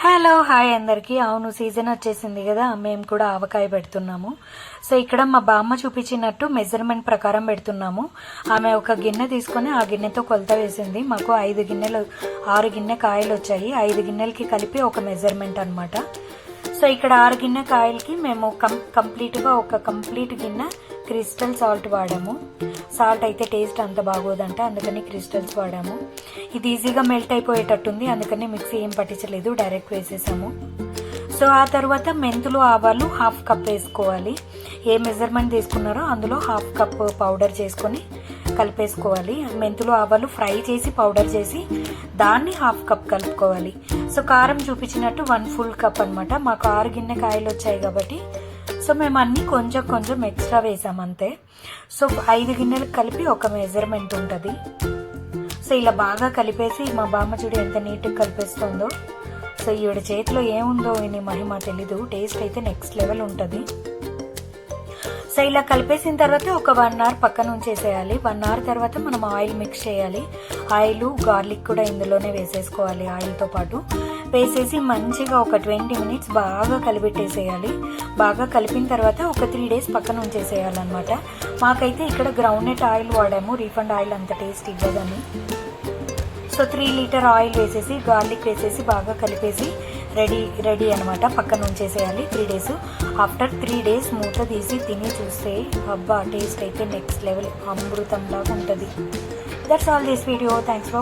Hello hi అందరికి. అవును, season వచ్చేసింది కదా, మేము కూడా ఆవకాయ పెడుతున్నాము. సో ఇక్కడ మా బామ్మ చూపించినట్టు మెజర్మెంట్ ప్రకారం పెడుతున్నాము. ఆమె ఒక గిన్నె తీసుకొని ఆ గిన్నెతో కొలత వేసింది. మాకు 6 గిన్నె కాయలు వచ్చాయి. 5 గిన్నెలకి కలిపి ఒక మెజర్మెంట్ అనమాట. సో ఇక్కడ 6 గిన్నె కాయలకి మేము కంప్లీట్గా ఒక కంప్లీట్ గిన్నె క్రిస్టల్ సాల్ట్ వాడాము. సాల్ట్ అయితే టేస్ట్ అంత బాగోదంట, అందుకని క్రిస్టల్స్ వాడాము. ఇది ఈజీగా మెల్ట్ అయిపోయేటట్టుంది, అందుకని మిక్సీ ఏం పట్టించలేదు, డైరెక్ట్ వేసేసాము. సో ఆ తర్వాత మెంతులు ఆవాలు 1/2 కప్ వేసుకోవాలి. ఏ మెజర్మెంట్ తీసుకున్నారో అందులో 1/2 కప్ పౌడర్ చేసుకొని కలిపేసుకోవాలి. మెంతులు ఆవాలు ఫ్రై చేసి పౌడర్ చేసి దాన్ని 1/2 కప్ కలుపుకోవాలి. సో కారం చూపించినట్టు 1 ఫుల్ కప్ అనమాట. మాకు 6 గిన్నె కాయలు వచ్చాయి కాబట్టి సో మేము అన్ని కొంచెం కొంచెం ఎక్స్ట్రా వేసాం అంతే. సో 5 గిన్నెలకు కలిపి ఒక మెజర్మెంట్ ఉంటుంది. సో ఇలా బాగా కలిపేసి మా బామ్మ చూడు ఎంత నీట్గా కలిపేస్తుందో. సో ఈవిడ చేతిలో ఏముందో ఈయన మహిమ తెలీదు, టేస్ట్ అయితే నెక్స్ట్ లెవెల్ ఉంటుంది. సో ఇలా కలిపేసిన తర్వాత ఒక 1 అవర్ పక్కన ఉంచేసేయాలి. 1 అవర్ తర్వాత మనం ఆయిల్ మిక్స్ చేయాలి. ఆయిల్ గార్లిక్ కూడా ఇందులోనే వేసేసుకోవాలి. ఆయిల్తో పాటు వేసేసి మంచిగా ఒక 20 మినిట్స్ బాగా కలిపెట్టేసేయాలి. బాగా కలిపిన తర్వాత ఒక 3 డేస్ పక్కన ఉంచేసేయాలన్నమాట. మాకైతే ఇక్కడ గ్రౌండ్నట్ ఆయిల్ వాడాము, రీఫండ్ ఆయిల్ అంత టేస్ట్ ఇవ్వదని. సో 3 లీటర్ ఆయిల్ వేసేసి గార్లిక్ వేసేసి బాగా కలిపేసి రెడీ అనమాట. పక్కన ఉంచేసేయాలి 3 డేస్. ఆఫ్టర్ 3 డేస్ మూత తీసి తిని చూస్తే అబ్బా టేస్ట్ అయితే నెక్స్ట్ లెవెల్, అమృతంలాగా ఉంటుంది. That's all this video. Thanks for